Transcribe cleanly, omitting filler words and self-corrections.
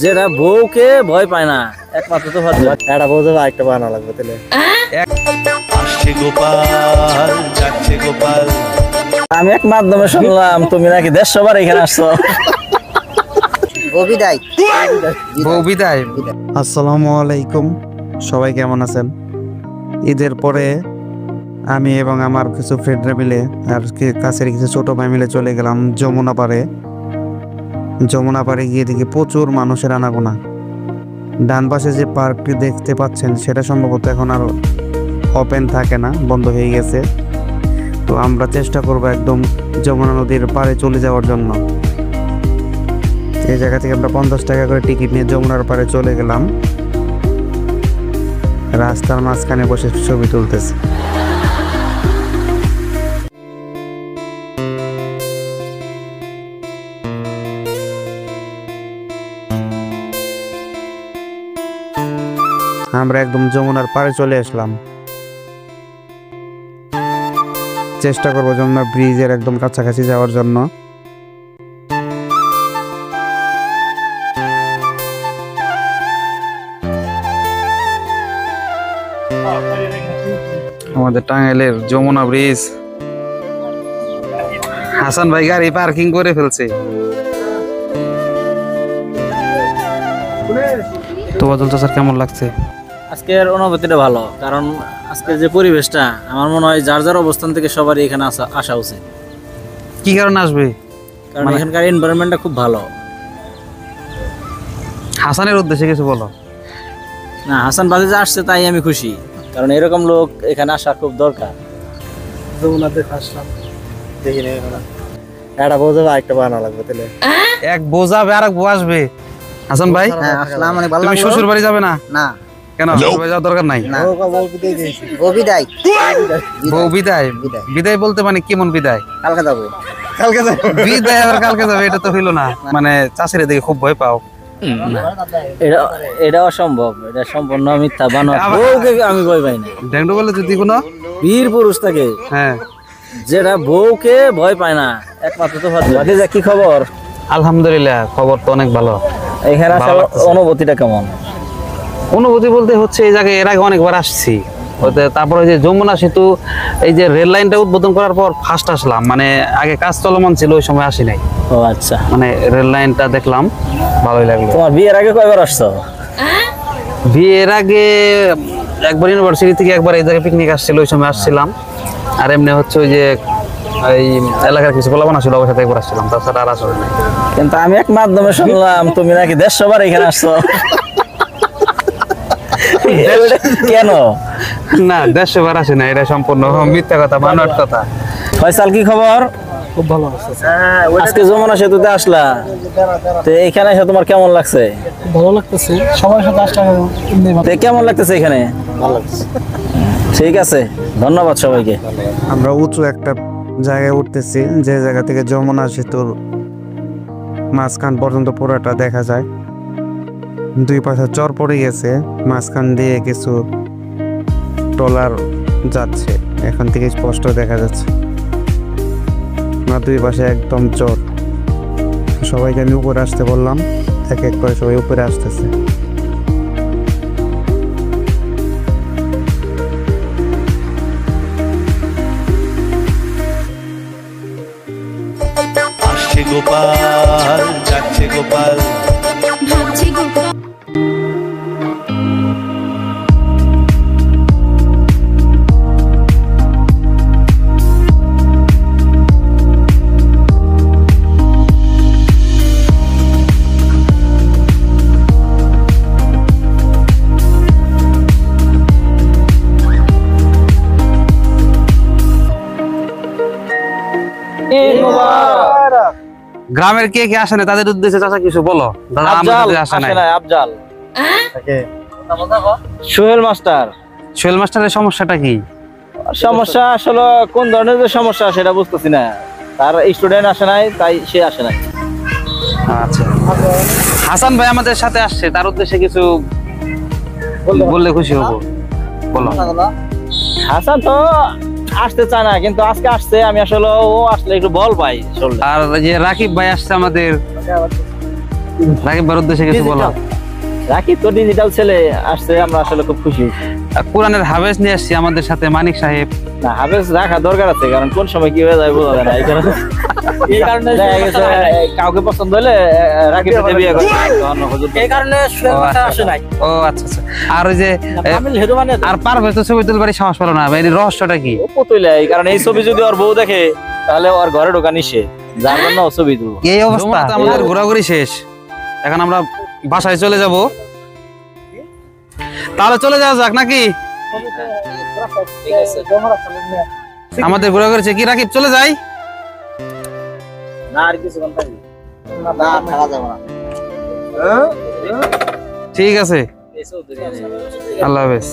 যেটা বউকে ভয় পায় না একমাত্র তো একটা বউ যাবে একটা বানানো লাগবে তাহলে। আসছে গোপাল যাচ্ছে গোপাল। আমি এক মাধ্যমে শুনলাম তুমি নাকি 150 বার এখানে আসছো। বউ বিদায়। আসসালামু আলাইকুম, সবাই কেমন আছেন? ঈদের পরে আমি এবং আমার কিছু ফ্রেন্ডরা মিলে আর কাছের কিছু ছোট ভাই মিলে চলে গেলাম যমুনা পাড়ে। যমুনা পাড়ে গিয়ে দেখি প্রচুর মানুষের আনাগোনা। ডান পাশে যে পার্কটি দেখতে পাচ্ছেন সেটা সম্ভবত এখন আর ওপেন থাকে না, বন্ধ হয়ে গেছে। তো আমরা চেষ্টা করব একদম যমুনা নদীর পাড়ে চলে যাওয়ার জন্য। এই জায়গা থেকে আমরা 50 টাকা করে টিকিট নিয়ে যমুনার পাড়ে চলে গেলাম। রাস্তার মাঝখানে বসে ছবি তুলতেছে। আমরা একদম যমুনার পাড়ে চলে আসলাম। চেষ্টা করবো যমুনা ব্রিজের একদম কাছাকাছি যাওয়ার জন্য। আমাদের টাঙ্গাইলের যমুনা ব্রিজ। হাসান ভাই গাড়ি পার্কিং করে ফেলছে। তোবাদুল চাচার কেমন লাগছে? আজকের অনুভূতিটা ভালো, কারণ আজকের যে পরিবেশটা আমার মনে হয় যার যার অবস্থান থেকে সবারই এখানে আসা উচিত। কি কারণে আসবে? কারণ এখানকার এনভায়রনমেন্টটা খুব ভালো। হাসানের উদ্দেশ্যে কিছু বলো। না, হাসান বাদে যে আসছে তাই আমি খুশি, কারণ এরকম লোক এখানে আসা খুব দরকার। যমুনাতে আসলাম, দেখি না একটা বউ যাবে একটা বানানো লাগবে তাহলে। এক বউ যাবে আর এক বউ আসবে। হাসান ভাই তুমি শ্বশুর বাড়ি যাবে না? না। কেন? শ্বশুর বাড়ি যাওয়ার দরকার নাই। বউ বিদায়। বউ বিদায়? বিদায় বলতে মানে কেমন বিদায়? কালকে যাবো। কালকে যাবে বিদায়, আবার কালকে যাবে, এটা তো হইলো না। মানে চাষিরে দেখে খুব ভয় পাও? এটা অসম্ভব, এটা সম্পূর্ণ মিথ্যা বানোয়াট। বউকে আমি ভয় পাই না। ড্যাংডু বলে যদি কোনো বীর পুরুষ থাকে, হ্যাঁ, যেটা বউকে ভয় পায় না একমাত্র তো ভাতিজা। কি খবর? আলহামদুলিল্লাহ, খবর তো অনেক ভালো। এখানে আসার অনুভূতিটা কেমন? অনুভূতি বলতে হচ্ছে এই জায়গায় এর আগে অনেকবার আসছি। তারপরে যে যমুনা সেতু, এই যে রেল লাইনটা উদ্বোধন করার পর ফার্স্ট আসলাম। মানে আগে কাজ চলমান ছিল, ওই সময় আসি নাই। ও আচ্ছা, মানে রেল লাইনটা দেখলাম, ভালোই লাগলো। তোমার বিয়ের আগে কয়বার আসছো? বিয়ের আগে একবার ইউনিভার্সিটি থেকে একবার এই জায়গায় পিকনিক আসছিল, ওই সময় আসছিলাম। আর এমনি হচ্ছে ওই যে এই এলাকার কিছু পোলাপান ছিল, ওর সাথে একবার আসছিলাম, তাছাড়া আর আসলে নাই। কিন্তু আমি এক মাধ্যমে শুনলাম তুমি নাকি 150 বার এখানে আসছো। কেন? না, 150 বার আসে না, এটা সম্পূর্ণ মিথ্যা কথা, বানোয়াট কথা। ফয়সাল কি খবর? খুব ভালো আছে। আজকে যমুনা সেতুতে আসলা, তো এখানে এসে তোমার কেমন লাগছে? ভালো লাগতেছে, সবার সাথে আসলে তো কেমন লাগতেছে এখানে? ভালো লাগছে। ঠিক আছে, ধন্যবাদ সবাইকে। আমরা উঁচু একটা জায়গায় উঠতেছি, যে জায়গা থেকে যমুনা সেতুর মাঝখান পর্যন্ত পুরোটা দেখা যায়। দুই পাশে চর পড়ে গেছে, মাঝখান দিয়ে কিছু ট্রলার যাচ্ছে, এখান থেকে স্পষ্ট দেখা যাচ্ছে। না, দুই পাশে একদম চর। সবাইকে আমি উপরে আসতে বললাম, এক এক করে সবাই উপরে আসতেছে। আসছে গোপাল যাচ্ছে গোপাল। গ্রামের কে কে আসে না তাদের উদ্দেশ্যে চাচা কিছু বলো। দাদা আমাদের আসে না। আফজাল, সোহেল মাস্টার। সোহেল মাস্টারের সমস্যাটা কি? সমস্যা আসলে কোন ধরনের যে সমস্যা সেটা বুঝতেছি না। তার স্টুডেন্ট আসে নাই, তাই সে আসে নাই। আচ্ছা, হাসান ভাই আমাদের সাথে আসছে, তার উদ্দেশ্যে কিছু বললে খুশি হব, বলো। হাসান তো আসতে চায় না, কিন্তু আজকে আসছে। আমি আসলে ও আসলে একটু বল পাই। আর যে রাকিব ভাই আসছে আমাদের, রাকিব ভাইয়ের উদ্দেশ্যে কিছু বলো। রাকিব তো ডিজিটাল ছেলে আসছে, আমরা আসলে খুব খুশি। কোরআনের হাফেজ নিয়ে আসছি আমাদের সাথে মানিক সাহেব। না, হাফেজ রাখা দরকার আছে, কারণ কোন সময় কি হয়ে যায় বোঝা যায় না। এই কারণে দেখা গেছে কাউকে পছন্দ হলে রাকিব বিয়ে করে অন্য হুজুর। এই কারণে আসে নাই। ও আচ্ছা আচ্ছা। আর ওই যে কামিল হেতু মানে আর পারভেজ তো ছবি তুলবারই সাহস পেলো না, এর রহস্যটা কি? ও পুতুলে, কারণ এই ছবি যদি ওর বউ দেখে তাহলে ওর ঘরে ঢোকা নিষেধ, যার জন্য ও ছবি তুলবো। এই অবস্থা। আমাদের ঘোরাঘুরি শেষ, এখন আমরা বাসায় চলে যাব। তাহলে চলে যাওয়া যাক নাকি? আমাদের ঘোরাঘুরি শেষ, কি রাকিব চলে যাই? না, আর কিছু কথা নেই। না থাকা যাবে না। ঠিক আছে, এই চৌধুরী। আল্লাহ হাফেজ।